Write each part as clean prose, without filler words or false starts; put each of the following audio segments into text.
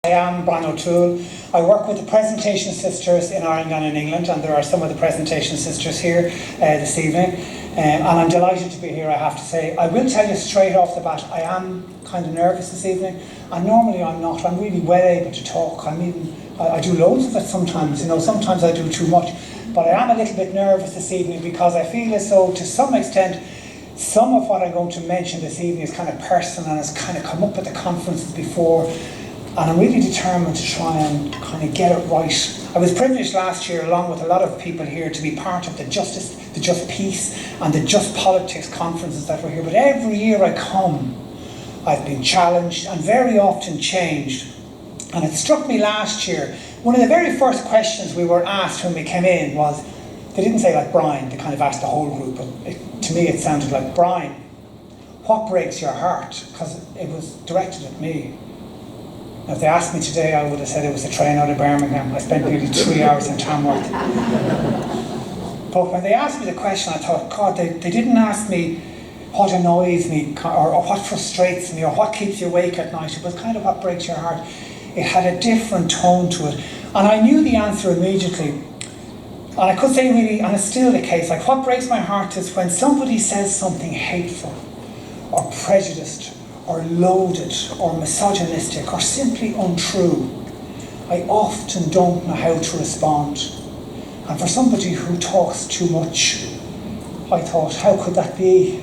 I am Brian O'Toole. I work with the Presentation Sisters in Ireland and in England, and there are some of the Presentation Sisters here this evening. And I'm delighted to be here, I have to say. I will tell you straight off the bat, I am kind of nervous this evening, and normally I'm not. I'm really well able to talk. I do loads of it sometimes, sometimes I do too much. But I am a little bit nervous this evening because I feel as though, to some extent, some of what I'm going to mention this evening is kind of personal and has kind of come up at the conferences before. And I'm really determined to try and kind of get it right. I was privileged last year, along with a lot of people here, to be part of the Just Peace and the Just Politics conferences that were here. But every year I come, I've been challenged and very often changed. And it struck me last year, one of the very first questions we were asked when we came in was, they didn't say like Brian, they kind of asked the whole group, but to me it sounded like, Brian, what breaks your heart? Because it was directed at me. Now, if they asked me today, I would have said it was the train out of Birmingham. I spent nearly 3 hours in Tamworth. But when they asked me the question, I thought, God, they didn't ask me what annoys me or what frustrates me or what keeps you awake at night. It was kind of what breaks your heart. It had a different tone to it. And I knew the answer immediately. And I could say really, and it's still the case, like what breaks my heart is when somebody says something hateful or prejudiced or loaded or misogynistic or simply untrue. I often don't know how to respond. And for somebody who talks too much, I thought, how could that be?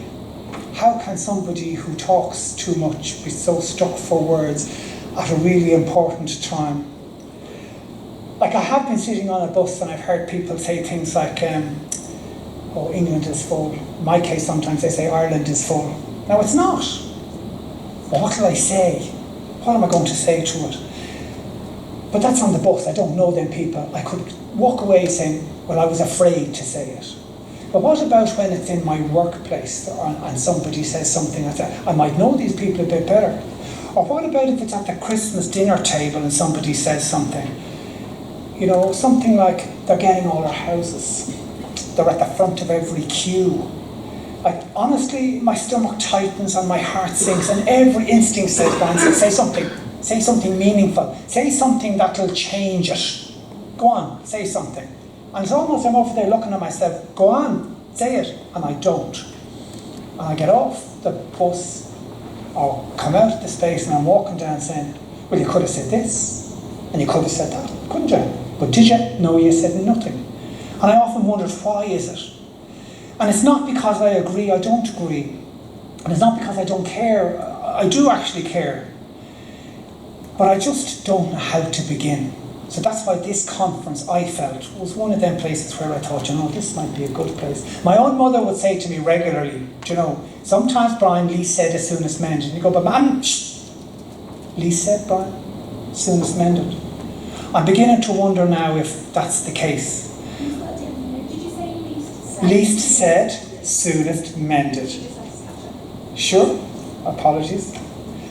How can somebody who talks too much be so stuck for words at a really important time? Like, I have been sitting on a bus and I've heard people say things like, oh, England is full. In my case, sometimes they say Ireland is full. Now, it's not. What will I say? What am I going to say to it? But that's on the bus. I don't know them people. I could walk away saying, well, I was afraid to say it. But what about when it's in my workplace and somebody says something like that? I might know these people a bit better. Or what about if it's at the Christmas dinner table and somebody says something? Something like, they're getting all our houses. They're at the front of every queue. Like, honestly, my stomach tightens and my heart sinks, and every instinct says, Brian, say something meaningful, say something that'll change it. Go on, say something. And it's almost, I'm over there looking at myself, go on, say it, and I don't. And I get off the bus, or come out of the space, and I'm walking down saying, well, you could have said this, and you could have said that, couldn't you? But did you? No, you said nothing. And I often wondered, why is it? And it's not because I agree, I don't agree. And it's not because I don't care. I do actually care. But I just don't know how to begin. So that's why this conference, I felt, was one of them places where I thought, this might be a good place. My own mother would say to me regularly, sometimes Brian, least said as soon as mended. And you go, but man, least said, Brian, soonest mended. I'm beginning to wonder now if that's the case. Least said, soonest mended. Sure, apologies.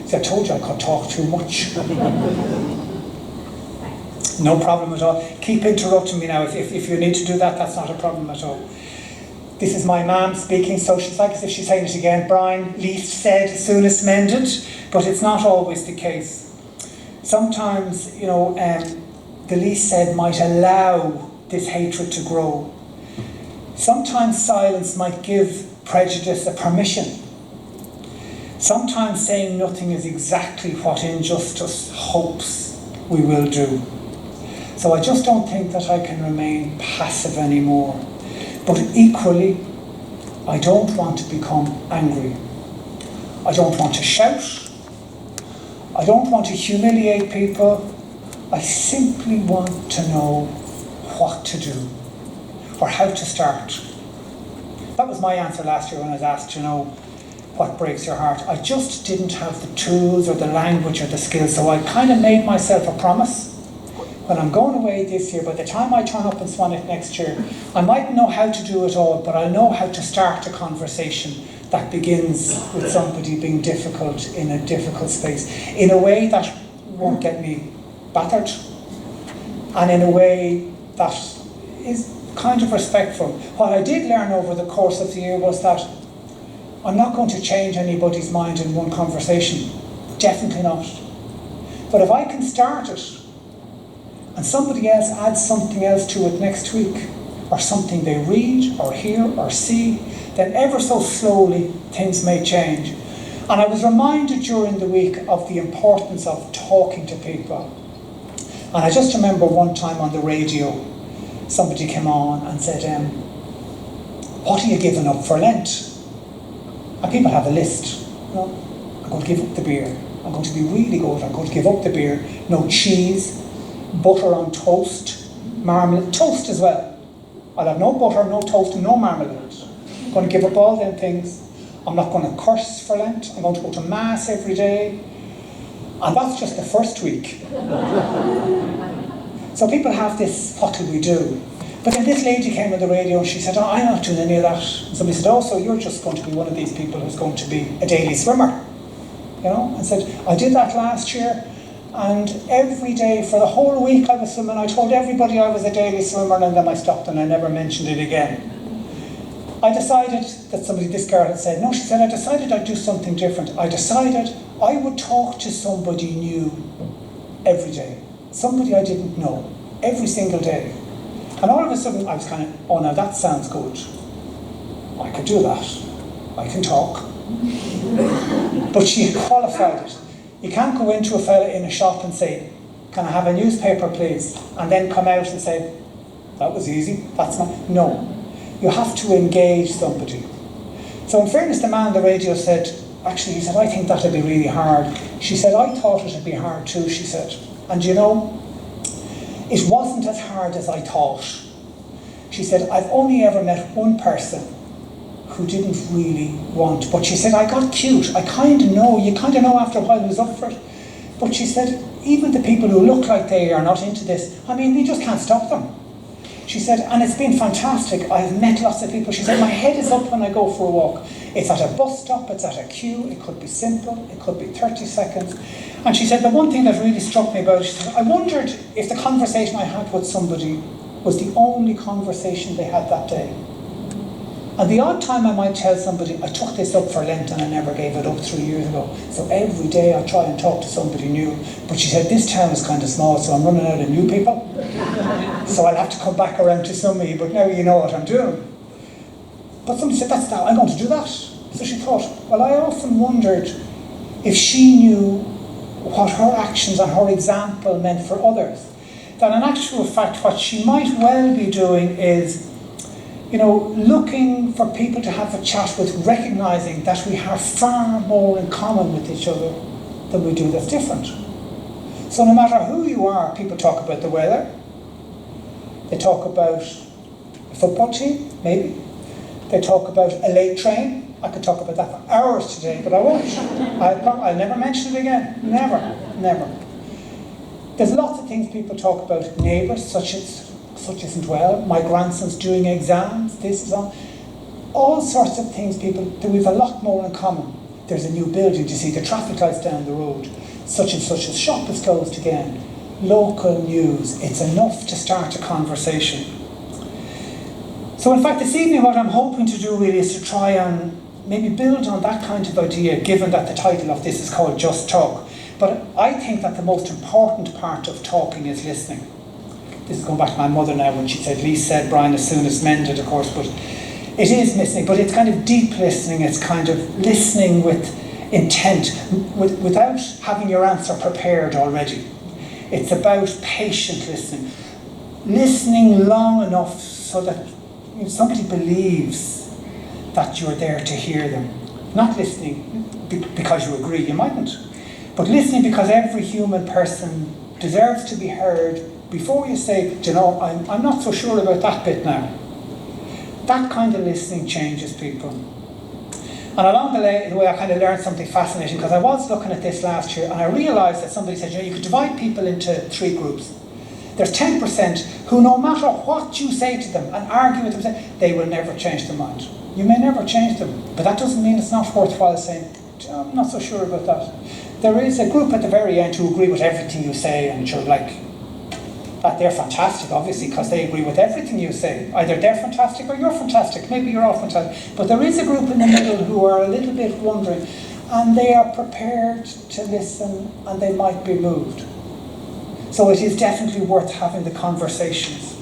See, I told you I could talk too much. No problem at all. Keep interrupting me now. If you need to do that, that's not a problem at all. This is my mum speaking, so she's like as if she's saying it again. Brian, least said, soonest mended. But it's not always the case. Sometimes, the least said might allow this hatred to grow. Sometimes silence might give prejudice a permission. Sometimes saying nothing is exactly what injustice hopes we will do. So I just don't think that I can remain passive anymore. But equally, I don't want to become angry. I don't want to shout. I don't want to humiliate people. I simply want to know what to do. Or how to start. That was my answer last year when I was asked, what breaks your heart. I just didn't have the tools or the language or the skills, so I kind of made myself a promise. When I'm going away this year, by the time I turn up in Swanwick next year, I mightn't know how to do it all, but I know how to start a conversation that begins with somebody being difficult in a difficult space, in a way that won't get me battered, and in a way that is kind of respectful. What I did learn over the course of the year was that I'm not going to change anybody's mind in one conversation. Definitely not. But if I can start it, and somebody else adds something else to it next week, or something they read, or hear, or see, then ever so slowly things may change. And I was reminded during the week of the importance of talking to people. And I just remember one time on the radio, somebody came on and said, what are you giving up for Lent? And people have a list. You know, I'm going to give up the beer. I'm going to be really good. I'm going to give up the beer. No cheese, butter on toast, marmalade, toast as well. I'll have no butter, no toast, and no marmalade. I'm going to give up all them things. I'm not going to curse for Lent. I'm going to go to Mass every day. And that's just the first week. So people have this, what will we do? But then this lady came on the radio and she said, I'm not doing any of that. And somebody said, so you're just going to be one of these people who's going to be a daily swimmer. You know, and said, I did that last year, and every day for the whole week I was swimming. I told everybody I was a daily swimmer, and then I stopped and I never mentioned it again. I decided that this girl had said, no, she said, I decided I'd do something different. I decided I would talk to somebody new every day. Somebody I didn't know, every single day. And all of a sudden I was kind of, now that sounds good. I could do that. I can talk. But she qualified it. You can't go into a fella in a shop and say, can I have a newspaper please? And then come out and say, that was easy, that's not, no. You have to engage somebody. So in fairness, the man on the radio said, actually he said, I think that'd be really hard. She said, I thought it'd be hard too, she said. And you know, it wasn't as hard as I thought. She said, I've only ever met one person who didn't really want, but she said, I got cute. I kind of know, you kind of know after a while who's up for it. But she said, even the people who look like they are not into this, I mean, you just can't stop them. She said, and it's been fantastic. I've met lots of people. She said, my head is up when I go for a walk. It's at a bus stop, it's at a queue, it could be simple, it could be 30 seconds. And she said, the one thing that really struck me about it, she said, I wondered if the conversation I had with somebody was the only conversation they had that day. And the odd time I might tell somebody, I took this up for Lent and I never gave it up 3 years ago. So every day I try and talk to somebody new. But she said, this town is kind of small, so I'm running out of new people. So I'll have to come back around to some of you, but now you know what I'm doing. But somebody said, that's that, I'm going to do that. So she thought, well, I often wondered if she knew what her actions and her example meant for others. That in actual fact, what she might well be doing is, looking for people to have a chat with, recognising that we have far more in common with each other than we do that's different. So no matter who you are, people talk about the weather, they talk about a football team, maybe, they talk about a late train. I could talk about that for hours today, but I won't. I'll never mention it again. Never. There's lots of things people talk about. Neighbours, such isn't well. My grandson's doing exams. This is on. All sorts of things people do. We've a lot more in common. There's a new building. You see the traffic lights down the road. Such and such a shop is closed again. Local news. It's enough to start a conversation. So in fact, this evening what I'm hoping to do really is to try and maybe build on that kind of idea, given that the title of this is called Just Talk. But I think that the most important part of talking is listening. This is going back to my mother now when she said, least said, Brian, as soon as mended, of course, but it is listening, but it's kind of deep listening. It's kind of listening with intent, without having your answer prepared already. It's about patient listening. Listening long enough so that somebody believes that you're there to hear them. Not listening because you agree, you mightn't. But listening because every human person deserves to be heard before you say, I'm not so sure about that bit now. That kind of listening changes people. And along the way I kind of learned something fascinating, because I was looking at this last year and I realised that somebody said, you could divide people into 3 groups. There's 10% who, no matter what you say to them and argue with them, they will never change their mind. You may never change them, but that doesn't mean it's not worthwhile saying, I'm not so sure about that. There is a group at the very end who agree with everything you say, and you're like, that they're fantastic, obviously, because they agree with everything you say. Either they're fantastic or you're fantastic. Maybe you're all fantastic. But there is a group in the middle who are a little bit wondering, and they are prepared to listen, and they might be moved. So it is definitely worth having the conversations.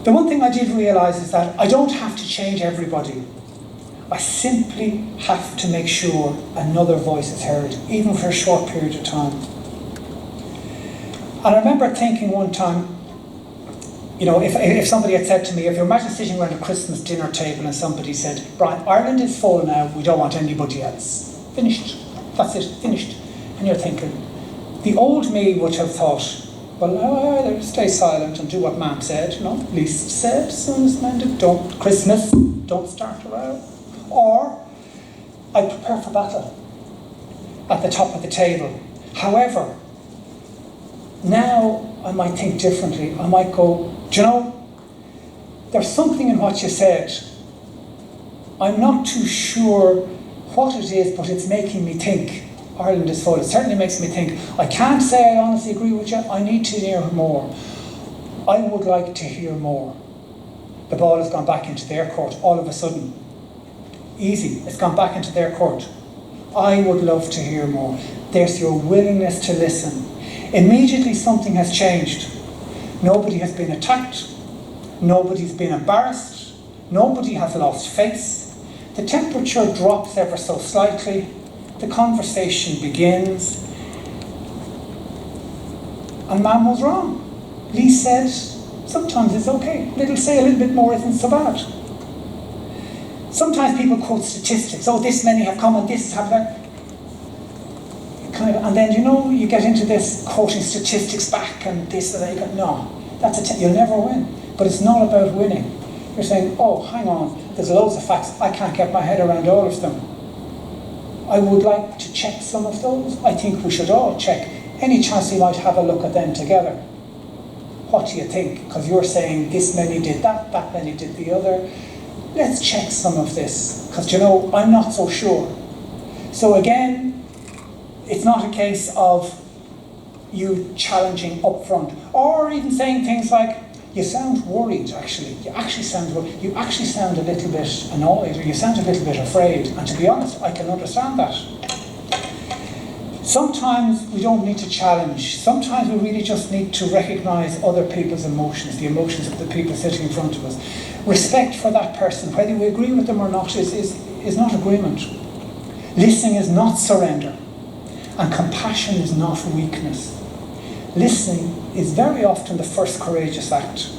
The one thing I did realise is that I don't have to change everybody. I simply have to make sure another voice is heard, even for a short period of time. And I remember thinking one time, you know, if somebody had said to me, if you imagine sitting around a Christmas dinner table and somebody said, Brian, Ireland is full now, we don't want anybody else. Finished. That's it, finished. And you're thinking, the old me would have thought, well, I'll stay silent and do what Ma'am said, you know, least said, soon as mended, don't, Christmas, don't start a row. Or, I prepare for battle at the top of the table. However, now I might think differently. I might go, do you know, there's something in what you said. I'm not too sure what it is, but it's making me think Ireland is full. It certainly makes me think. I can't say I honestly agree with you. I need to hear more. I would like to hear more. The ball has gone back into their court all of a sudden. Easy, it's gone back into their court. I would love to hear more. There's your willingness to listen. Immediately something has changed. Nobody has been attacked. Nobody's been embarrassed. Nobody has lost face. The temperature drops ever so slightly. The conversation begins. And Ma'am was wrong. Lee said, sometimes it's okay. Say a little bit more isn't so bad. Sometimes people quote statistics. Oh, this many have come and this has happened. And then, you know, you get into this quoting statistics back and this and that. You go, no, you'll never win. But it's not about winning. You're saying, oh, hang on, there's loads of facts. I can't get my head around all of them. I would like to check some of those. I think we should all check. Any chance we might have a look at them together. What do you think? Because you're saying this many did that many did the other. Let's check some of this. Because, you know, I'm not so sure. So again, it's not a case of you challenging up front. Or even saying things like, you sound worried, actually. You actually sound worried. You actually sound a little bit annoyed, or you sound a little bit afraid. And to be honest, I can understand that. Sometimes we don't need to challenge. Sometimes we really just need to recognise other people's emotions, the emotions of the people sitting in front of us. Respect for that person, whether we agree with them or not, is not agreement. Listening is not surrender. And compassion is not weakness. Listening is very often the first courageous act.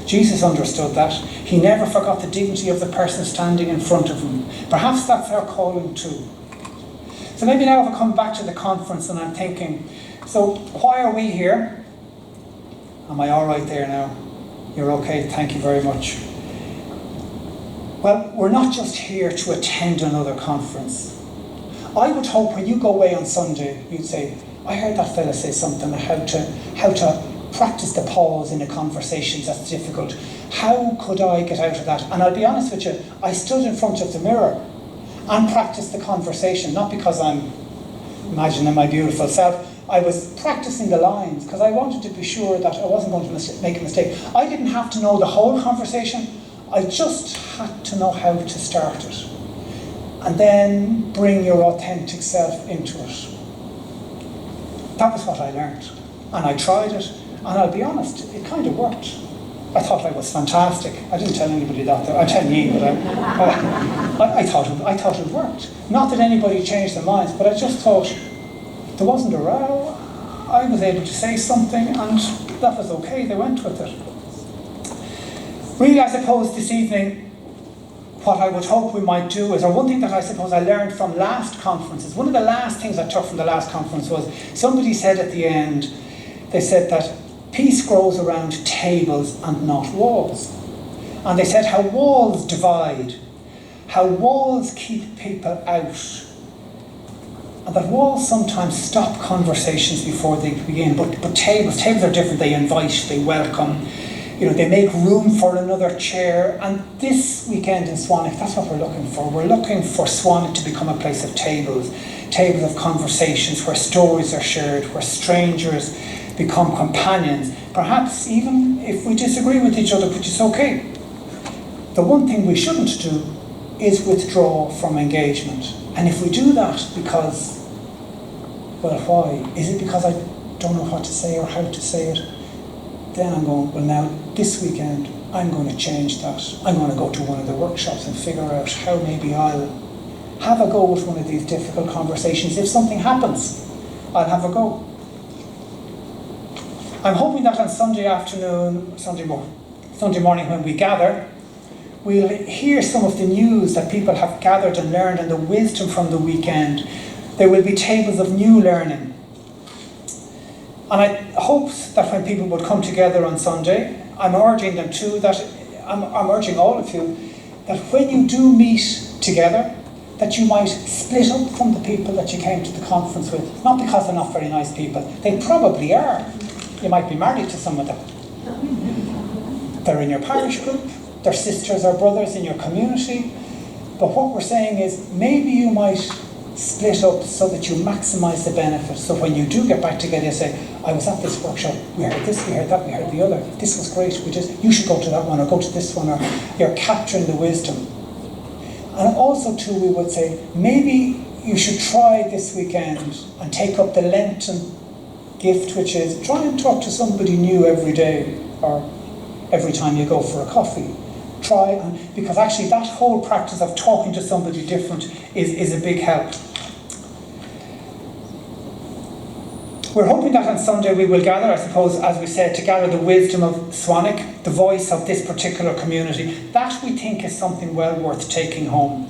Jesus understood that. He never forgot the dignity of the person standing in front of him. Perhaps that's our calling too. So maybe now if I come back to the conference and I'm thinking, so why are we here? Am I all right there now? You're okay, thank you very much. Well, we're not just here to attend another conference. I would hope when you go away on Sunday, you'd say, I heard that fella say something, how to practice the pause in a conversation that's difficult. How could I get out of that? And I'll be honest with you, I stood in front of the mirror and practiced the conversation, not because I'm imagining my beautiful self. I was practicing the lines because I wanted to be sure that I wasn't going to make a mistake. I didn't have to know the whole conversation. I just had to know how to start it. And then bring your authentic self into it. That was what I learned. And I tried it, and I'll be honest, it kind of worked. I thought I was fantastic. I didn't tell anybody that, though. I'm telling you, but I thought it worked. Not that anybody changed their minds, but I just thought there wasn't a row. I was able to say something, and that was okay. They went with it. Really, I suppose this evening, what I would hope we might do is, or one thing that I suppose I learned from last conferences, one of the last things I took from the last conference was, somebody said at the end, they said that peace grows around tables and not walls. And they said how walls divide, how walls keep people out, and that walls sometimes stop conversations before they begin, but tables are different. They invite, they welcome, they make room for another chair. And this weekend in Swanwick, that's what we're looking for. We're looking for Swanwick to become a place of tables of conversations where stories are shared, where strangers become companions, perhaps even if we disagree with each other, which is okay. The one thing we shouldn't do is withdraw from engagement. And if we do that because, well, why? Is it because I don't know what to say or how to say it? Then I'm going, well, now this weekend I'm going to change that. I'm going to go to one of the workshops and figure out how maybe I'll have a go with one of these difficult conversations. If something happens, I'll have a go. I'm hoping that on Sunday morning when we gather, we'll hear some of the news that people have gathered and learned and the wisdom from the weekend. There will be tables of new learning. And I hope that when people would come together on Sunday, I'm urging them too, that I'm urging all of you, that when you do meet together, that you might split up from the people that you came to the conference with. Not because they're not very nice people. They probably are. You might be married to some of them. They're in your parish group. They're sisters or brothers in your community. But what we're saying is maybe you might split up so that you maximise the benefit. So when you do get back together, you say, I was at this workshop, we heard this, we heard that, we heard the other. This was great, you should go to that one or go to this one, or you're capturing the wisdom. And also too, we would say, maybe you should try this weekend and take up the Lenten gift, which is try and talk to somebody new every day or every time you go for a coffee. Because actually that whole practice of talking to somebody different is a big help. We're hoping that on Sunday we will gather, I suppose, as we said, to gather the wisdom of Swanwick, the voice of this particular community. That we think is something well worth taking home.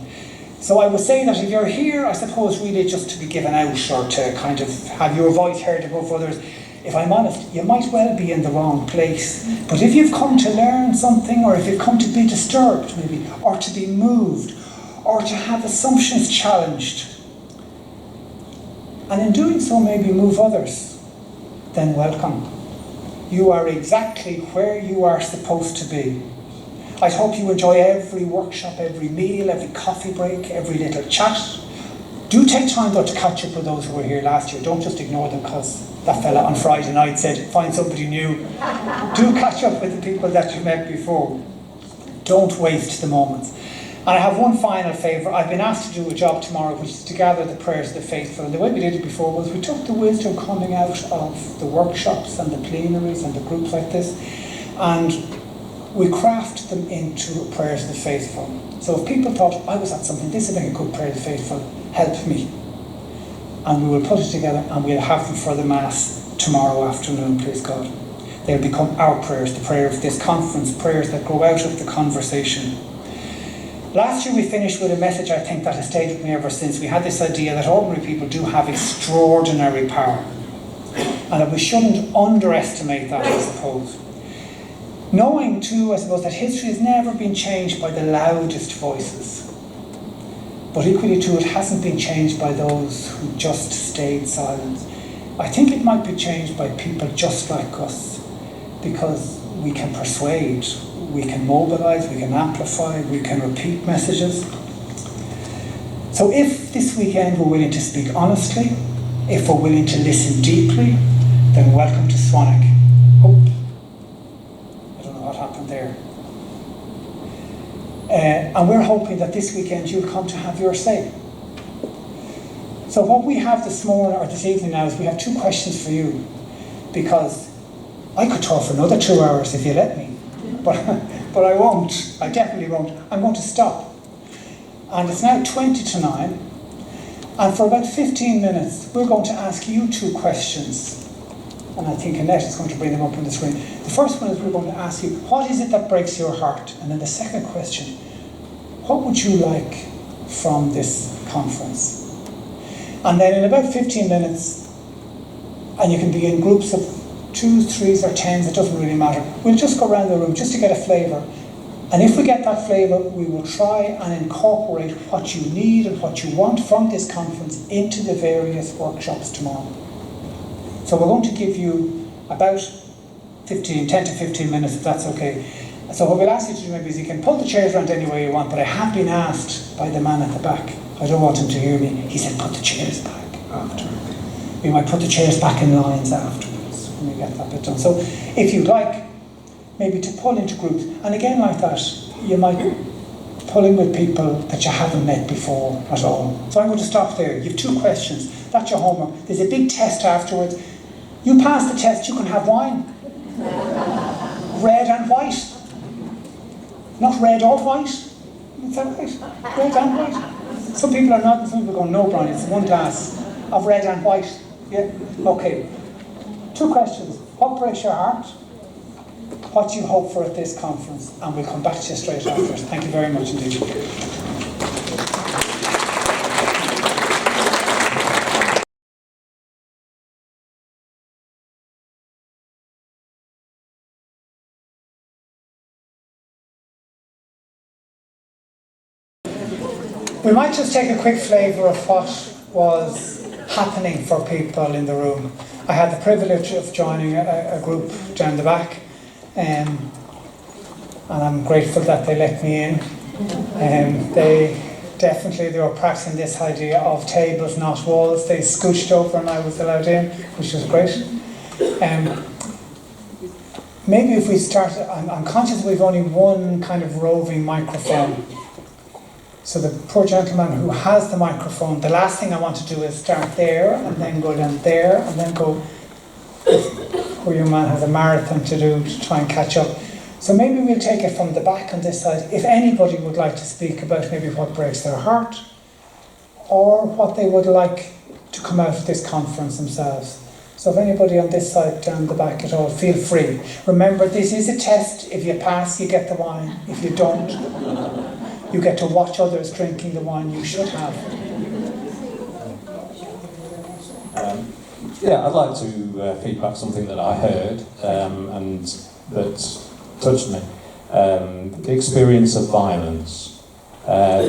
So I would say that if you're here, I suppose, really just to be given out or to kind of have your voice heard above others, if I'm honest, you might well be in the wrong place. But if you've come to learn something, or if you've come to be disturbed maybe, or to be moved, or to have assumptions challenged, and in doing so maybe move others, then welcome. You are exactly where you are supposed to be. I hope you enjoy every workshop, every meal, every coffee break, every little chat. Do take time though to catch up with those who were here last year. Don't just ignore them because that fella on Friday night said, find somebody new. Do catch up with the people that you met before. Don't waste the moments. And I have one final favour. I've been asked to do a job tomorrow, which is to gather the prayers of the faithful. And the way we did it before was we took the wisdom coming out of the workshops and the plenaries and the groups like this, and we crafted them into prayers of the faithful. So if people thought, I was at something, this would make a good prayer of the faithful, help me. And we will put it together and we'll have them for the Mass tomorrow afternoon, please God. They'll become our prayers, the prayer of this conference, prayers that grow out of the conversation. Last year we finished with a message I think that has stayed with me ever since. We had this idea that ordinary people do have extraordinary power, and that we shouldn't underestimate that, I suppose. Knowing too, I suppose, that history has never been changed by the loudest voices, but equally too, it hasn't been changed by those who just stayed silent. I think it might be changed by people just like us, because we can persuade, we can mobilise, we can amplify, we can repeat messages. So if this weekend we're willing to speak honestly, if we're willing to listen deeply, then welcome to Swanwick. Oh, I don't know what happened there. And we're hoping that this weekend you'll come to have your say. So what we have this morning, or this evening now, is we have 2 questions for you, because I could talk for another 2 hours if you let me, but I won't. I definitely won't. I'm going to stop. And it's now 20 to 9, and for about 15 minutes we're going to ask you 2 questions. And I think Annette is going to bring them up on the screen. The first one is we're going to ask you, what is it that breaks your heart? And then the second question, what would you like from this conference? And then in about 15 minutes, and you can be in groups of 2s, 3s or 10s, it doesn't really matter. We'll just go around the room just to get a flavour. And if we get that flavour, we will try and incorporate what you need and what you want from this conference into the various workshops tomorrow. So we're going to give you about 10 to 15 minutes, if that's okay. So what we'll ask you to do maybe is you can pull the chairs around any way you want, but I have been asked by the man at the back, I don't want him to hear me, he said put the chairs back after. We might put the chairs back in lines afterwards when we get that bit done. So if you'd like, maybe to pull into groups, and again like that, you might pull in with people that you haven't met before at all. So I'm going to stop there. You have 2 questions. That's your homework. There's a big test afterwards. You pass the test, you can have wine. Red and white. Not red or white. Is that right? Red and white. Some people are nodding, some people are going, no, Brian, it's 1 glass of red and white. Yeah? Okay. 2 questions. What breaks your heart? What do you hope for at this conference? And we'll come back to you straight after. Thank you very much indeed. We might just take a quick flavour of what was happening for people in the room. I had the privilege of joining a group down the back, and I'm grateful that they let me in. They were practicing this idea of tables, not walls. They scooched over and I was allowed in, which was great. Maybe if we start, I'm conscious we've only one kind of roving microphone. So the poor gentleman who has the microphone, the last thing I want to do is start there and then go down there and then go. This poor young man has a marathon to do to try and catch up. So maybe we'll take it from the back on this side. If anybody would like to speak about maybe what breaks their heart or what they would like to come out of this conference themselves. So if anybody on this side down the back at all, feel free. Remember, this is a test. If you pass, you get the wine. If you don't, you get to watch others drinking the wine you should have. I'd like to feedback something that I heard and that touched me. The experience of violence,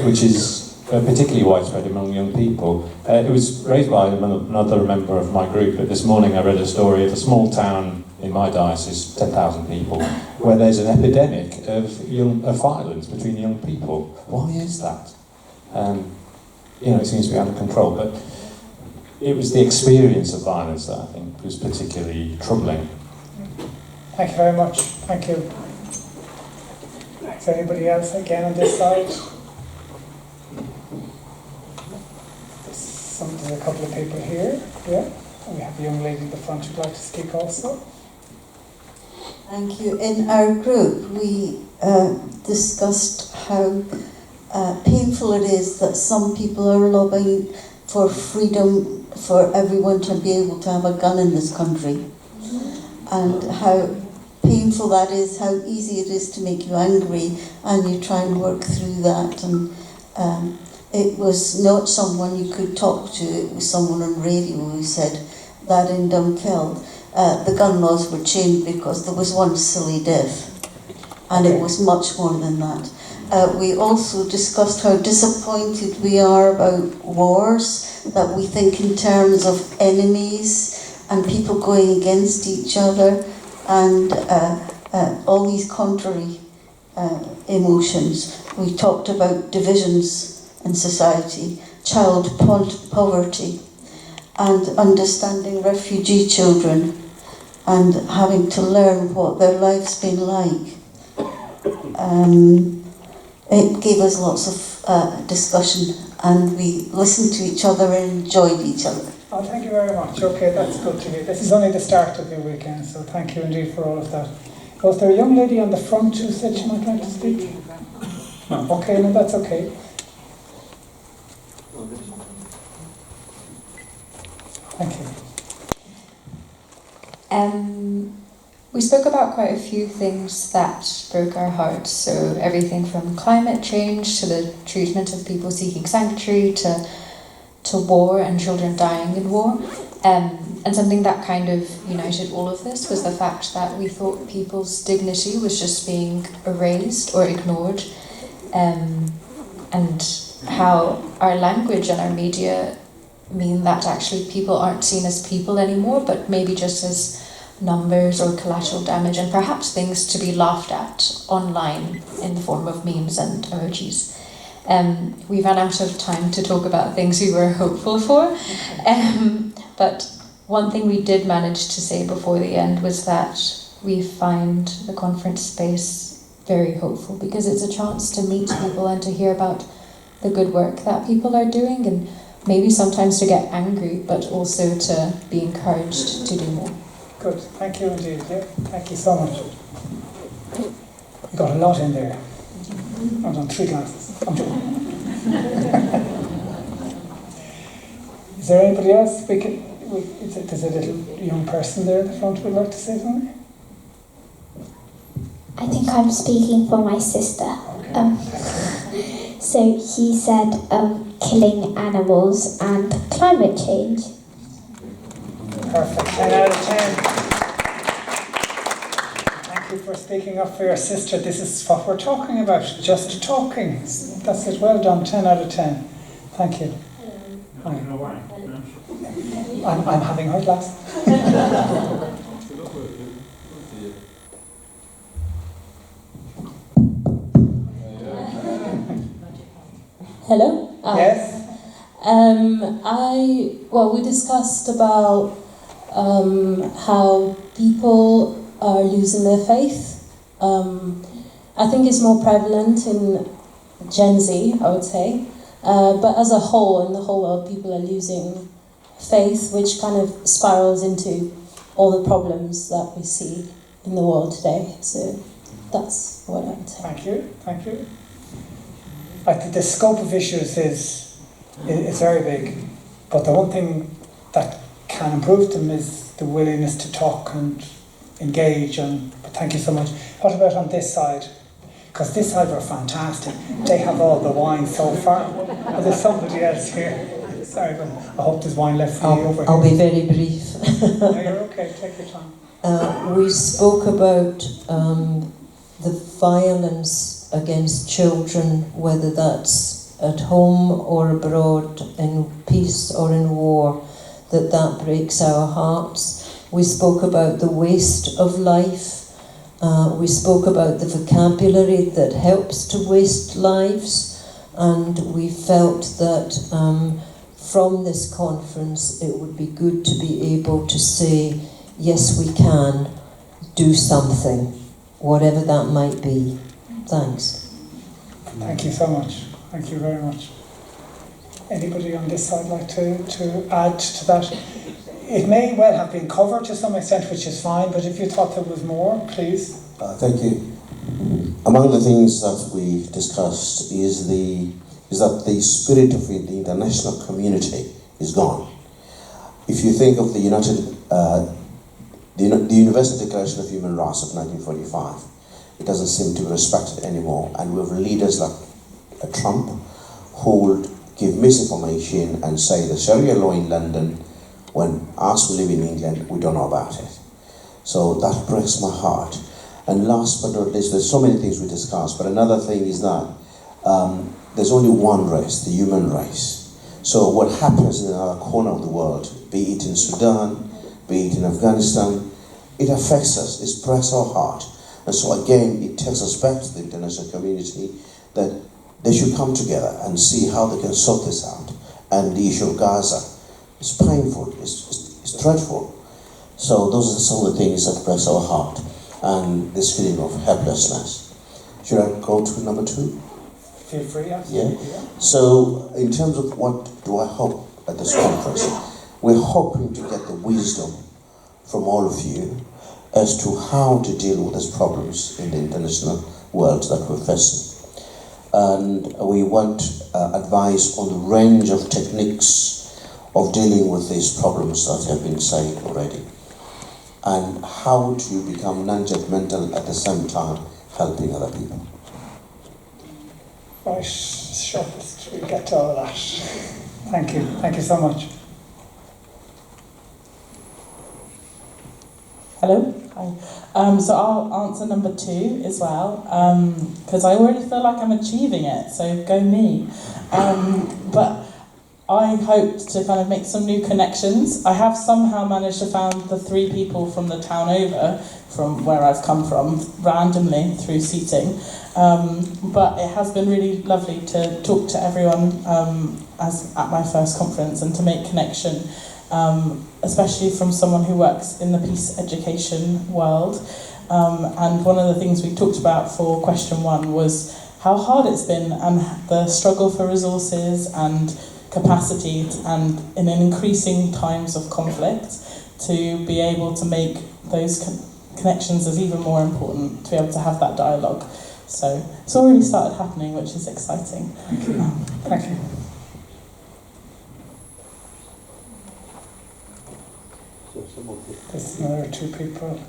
which is particularly widespread among young people. It was raised by another member of my group, but this morning I read a story of a small town in my diocese, 10,000 people, where there's an epidemic of violence between young people. Why is that? It seems to be out of control, but it was the experience of violence that I think was particularly troubling. Thank you very much. Thank you. Is there anybody else again on this side? There's a couple of people here. Yeah. We have a young lady in the front who'd like to speak also. Thank you. In our group, we discussed how painful it is that some people are lobbying for freedom for everyone to be able to have a gun in this country, and how painful that is, how easy it is to make you angry, and you try and work through that. And it was not someone you could talk to, it was someone on radio who said that in Dunkeld. The gun laws were changed because there was one silly death, and it was much more than that. We also discussed how disappointed we are about wars, that we think in terms of enemies and people going against each other, and all these contrary emotions. We talked about divisions in society, child poverty, and understanding refugee children and having to learn what their life's been like. It gave us lots of discussion, and we listened to each other and enjoyed each other. Oh, thank you very much. Okay, that's good to hear. This is only the start of your weekend, so thank you indeed for all of that. Was there a young lady on the front who said she might like to speak? No. Okay, no, that's okay. Thank you. We spoke about quite a few things that broke our hearts. So everything from climate change to the treatment of people seeking sanctuary to war and children dying in war. And something that kind of united all of this was the fact that we thought people's dignity was just being erased or ignored, and how our language and our media mean that actually people aren't seen as people anymore, but maybe just as numbers or collateral damage, and perhaps things to be laughed at online in the form of memes and emojis. We ran out of time to talk about things we were hopeful for, but one thing we did manage to say before the end was that we find the conference space very hopeful because it's a chance to meet people and to hear about the good work that people are doing, and maybe sometimes to get angry, but also to be encouraged to do more. Good, thank you indeed. Yeah, thank you so much. You got a lot in there. I've done 3 glasses. I'm joking. Is there anybody else? There's a little young person there at the front who would like to say something. I think I'm speaking for my sister. So he said killing animals and climate change. Perfect, 10 out of 10. Thank you for speaking up for your sister. This is what we're talking about, just talking. That's it, well done, 10 out of 10. Thank you. Hi. I'm having her glass. Hello? Yes? We discussed about how people are losing their faith. I think it's more prevalent in Gen Z, I would say. But as a whole, in the whole world, people are losing faith, which kind of spirals into all the problems that we see in the world today. So that's what I would say. Thank you, thank you. I think the scope of issues is very big, but the one thing that can improve them is the willingness to talk and engage. But thank you so much. What about on this side? Because this side were fantastic. They have all the wine so far. But there's somebody else here. Sorry, but I hope there's wine left for you over here. I'll be very brief. No, you're okay. Take your time. We spoke about the violence against children, whether that's at home or abroad, in peace or in war, that breaks our hearts. We spoke about the waste of life. We spoke about the vocabulary that helps to waste lives, and we felt that from this conference it would be good to be able to say, yes, we can do something, whatever that might be. Thanks. Thank you so much. Thank you very much. Anybody on this side like to add to that? It may well have been covered to some extent, which is fine, but if you thought there was more, please. Thank you. Among the things that we discussed is that the spirit of the international community is gone. If you think of the Universal Declaration of Human Rights of 1945, it doesn't seem to be respected anymore, and we have leaders like Trump who will give misinformation and say the Sharia law in London, when us who live in England, we don't know about it. So that breaks my heart. And last but not least, there's so many things we discussed, but another thing is that there's only one race, the human race. So what happens in another corner of the world, be it in Sudan, be it in Afghanistan, it affects us, it breaks our heart. And so again, it takes us back to the international community that they should come together and see how they can sort this out. And the issue of Gaza is painful, it's dreadful. So those are some of the things that breaks our heart, and this feeling of helplessness. Should I go to number 2? Feel free, yes. Yeah. So in terms of what do I hope at this conference, we're hoping to get the wisdom from all of you as to how to deal with these problems in the international world that we're facing. And we want advice on the range of techniques of dealing with these problems that have been said already. And how do you become non-judgmental at the same time helping other people? Right, shortest, we'll get to all that. Thank you so much. Hello. Hi. So I'll answer number 2 as well, because I already feel like I'm achieving it, so go me. But I hoped to kind of make some new connections. I have somehow managed to find the 3 people from the town over, from where I've come from, randomly through seating. But it has been really lovely to talk to everyone as at my first conference and to make connection. Especially from someone who works in the peace education world. And one of the things we talked about for question 1 was how hard it's been and the struggle for resources and capacity and in an increasing times of conflict to be able to make those connections is even more important, to be able to have that dialogue. So it's already started happening, which is exciting. Thank you. Thank you. There's another 2 people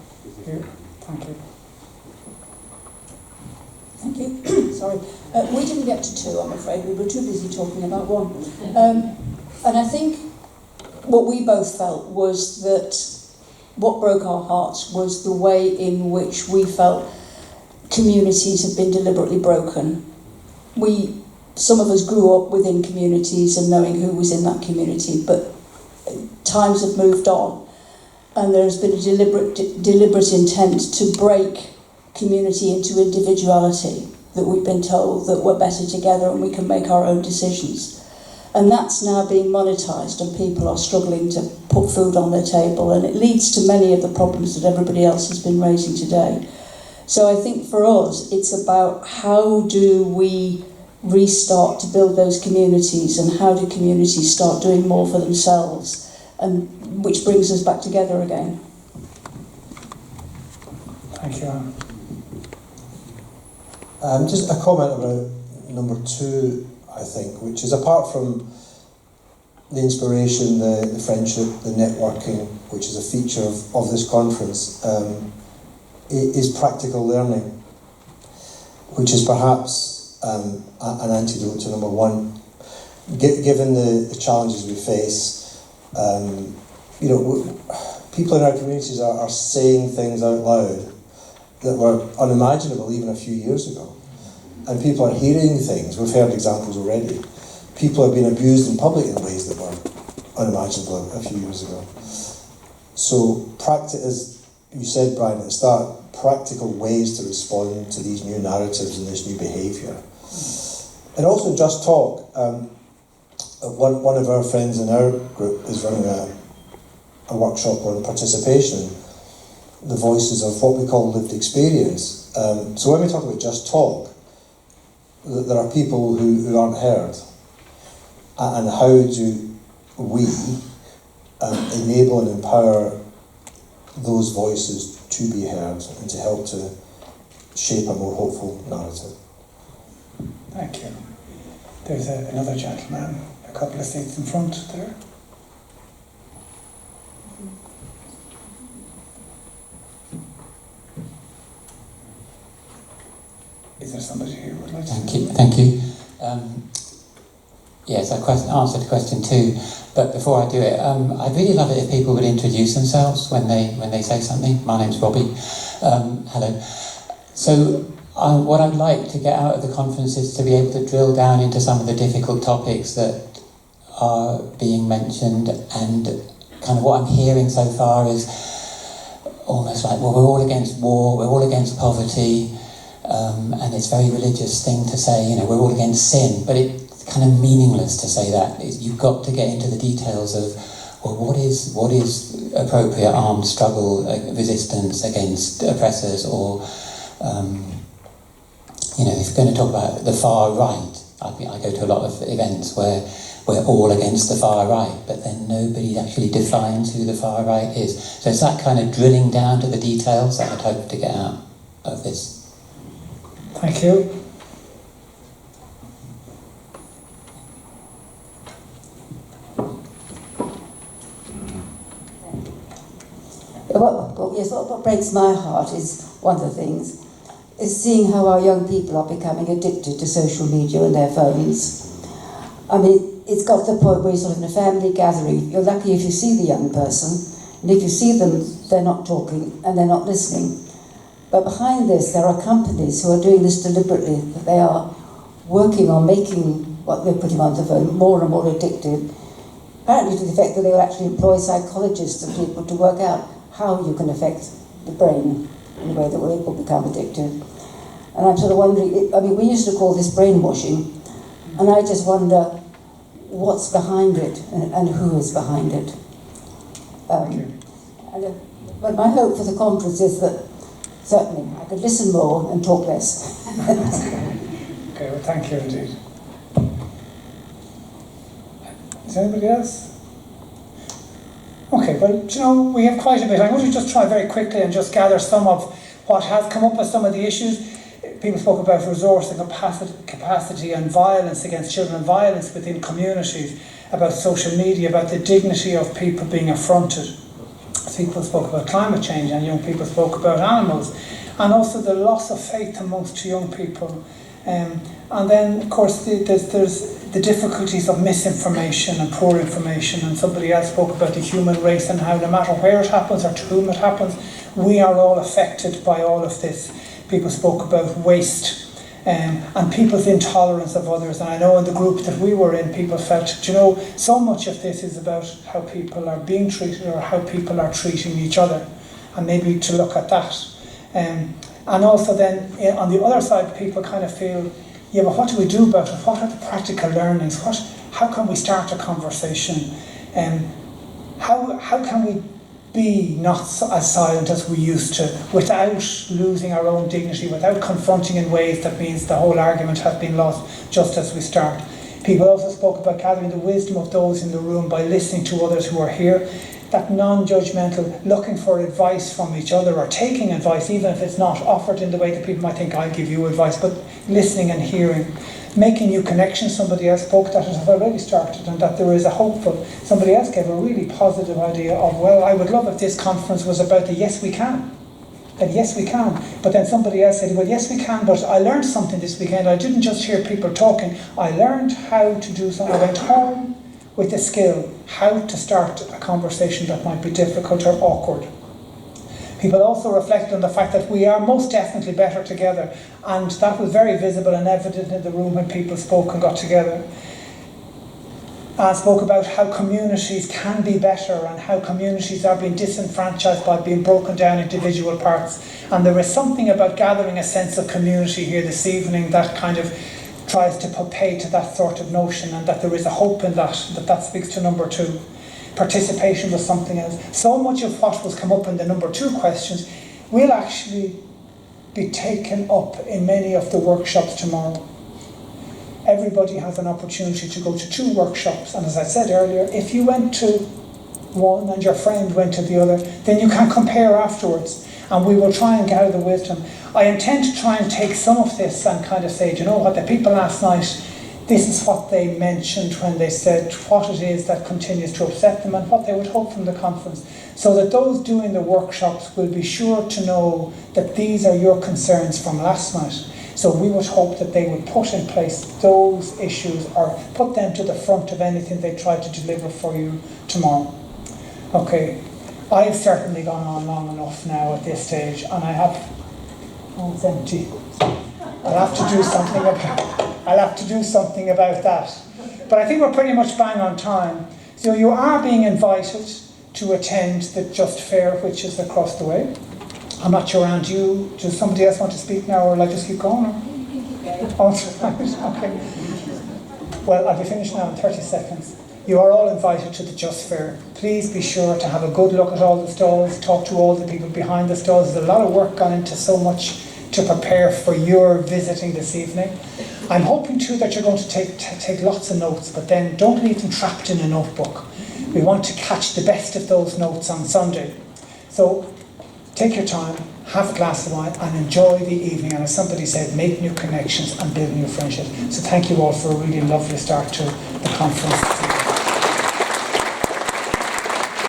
here. Thank you. Thank you. Sorry. We didn't get to 2, I'm afraid. We were too busy talking about 1. And I think what we both felt was that what broke our hearts was the way in which we felt communities have been deliberately broken. Some of us grew up within communities and knowing who was in that community, but times have moved on, and there's been a deliberate intent to break community into individuality, that we've been told that we're better together and we can make our own decisions. And that's now being monetised, and people are struggling to put food on their table, and it leads to many of the problems that everybody else has been raising today. So I think for us, it's about how do we restart to build those communities, and how do communities start doing more for themselves, and which brings us back together again. Thank you, Anne. Just a comment about number 2, I think, which is apart from the inspiration, the friendship, the networking, which is a feature of this conference, is practical learning, which is perhaps an antidote to number 1. Given the challenges we face, people in our communities are saying things out loud that were unimaginable even a few years ago. And people are hearing things, we've heard examples already. People are being abused in public in ways that were unimaginable a few years ago. So as you said, Brian, at the start, practical ways to respond to these new narratives and this new behaviour. And also Just Talk. One of our friends in our group is running a workshop on participation, the voices of what we call lived experience. So when we talk about Just Talk, there are people who aren't heard. And how do we enable and empower those voices to be heard and to help to shape a more hopeful narrative? Thank you. There's another gentleman, a couple of seats in front there. Is there somebody who would like to? Thank you. Yes, I answered question 2, but before I do it, I'd really love it if people would introduce themselves when they say something. My name's Robbie. Hello. So what I'd like to get out of the conference is to be able to drill down into some of the difficult topics that are being mentioned, and kind of what I'm hearing so far is almost like, well, we're all against war, we're all against poverty, and it's a very religious thing to say, we're all against sin, but it's kind of meaningless to say that. You've got to get into the details of, well, what is appropriate armed struggle, resistance against oppressors, or if you're going to talk about the far right, I go to a lot of events where we're all against the far right, but then nobody actually defines who the far right is. So it's that kind of drilling down to the details that I'd hope to get out of this. Thank you. What breaks my heart is, one of the things, is seeing how our young people are becoming addicted to social media and their phones. I mean, it's got to the point where you're sort of in a family gathering, you're lucky if you see the young person, and if you see them, they're not talking and they're not listening. But behind this, there are companies who are doing this deliberately, that they are working on making what they're putting on the phone more and more addictive, apparently to the effect that they will actually employ psychologists and people to work out how you can affect the brain in a way that will become addictive. And I'm sort of wondering, we used to call this brainwashing, and I just wonder what's behind it and who is behind it. But my hope for the conference is that certainly. I could listen more and talk less. Okay, well, thank you indeed. Is anybody else? Okay, well, do you know, we have quite a bit. I'm going to just try very quickly and just gather some of what has come up with some of the issues. People spoke about resource and capacity and violence against children and violence within communities, about social media, about the dignity of people being affronted. People spoke about climate change, and young people spoke about animals, and also the loss of faith amongst young people. And then, of course, there's the difficulties of misinformation and poor information, and somebody else spoke about the human race and how no matter where it happens or to whom it happens, we are all affected by all of this. People spoke about waste and people's intolerance of others, and I know in the group that we were in, people felt, you know, so much of this is about how people are being treated or how people are treating each other, and maybe to look at that. And also then, on the other side, people kind of feel, yeah, but what do we do about it? What are the practical learnings? How can we start a conversation? How can we be not as silent as we used to, without losing our own dignity, without confronting in ways that means the whole argument has been lost just as we start? People also spoke about gathering the wisdom of those in the room by listening to others who are here. That non-judgmental, looking for advice from each other, or taking advice, even if it's not offered in the way that people might think, I'll give you advice, but listening and hearing. Making new connections, somebody else spoke that it has already started, and that there is a hopeful. Somebody else gave a really positive idea of, well, I would love if this conference was about the yes we can. That yes we can. But then somebody else said, well, yes we can, but I learned something this weekend. I didn't just hear people talking, I learned how to do something. I went home with a skill, how to start a conversation that might be difficult or awkward. People also reflected on the fact that we are most definitely better together, and that was very visible and evident in the room when people spoke and got together. And spoke about how communities can be better and how communities are being disenfranchised by being broken down into individual parts. And there is something about gathering a sense of community here this evening that kind of tries to put pay to that sort of notion, and that there is a hope in that speaks to number 2. Participation was something else. So much of what was come up in the number 2 questions will actually be taken up in many of the workshops tomorrow. Everybody has an opportunity to go to 2 workshops, and as I said earlier, if you went to one and your friend went to the other, then you can compare afterwards, and we will try and gather the wisdom. I intend to try and take some of this and kind of say, do you know what, the people last night, this is what they mentioned when they said what it is that continues to upset them and what they would hope from the conference, so that those doing the workshops will be sure to know that these are your concerns from last night. So we would hope that they would put in place those issues or put them to the front of anything they try to deliver for you tomorrow. Okay, I've certainly gone on long enough now at this stage, and I have, oh, it's empty. I'll have to do something about that. But I think we're pretty much bang on time. So you are being invited to attend the Just Fair, which is across the way. I'm not sure, Anne, does somebody else want to speak now, or will I just keep going? Oh, right, okay. Well, I'll be finished now in 30 seconds. You are all invited to the Just Fair. Please be sure to have a good look at all the stalls, talk to all the people behind the stalls. There's a lot of work gone into so much to prepare for your visiting this evening. I'm hoping too that you're going to take lots of notes, but then don't leave them trapped in a notebook. We want to catch the best of those notes on Sunday. So take your time, have a glass of wine, and enjoy the evening. And as somebody said, make new connections and build new friendships. So thank you all for a really lovely start to the conference.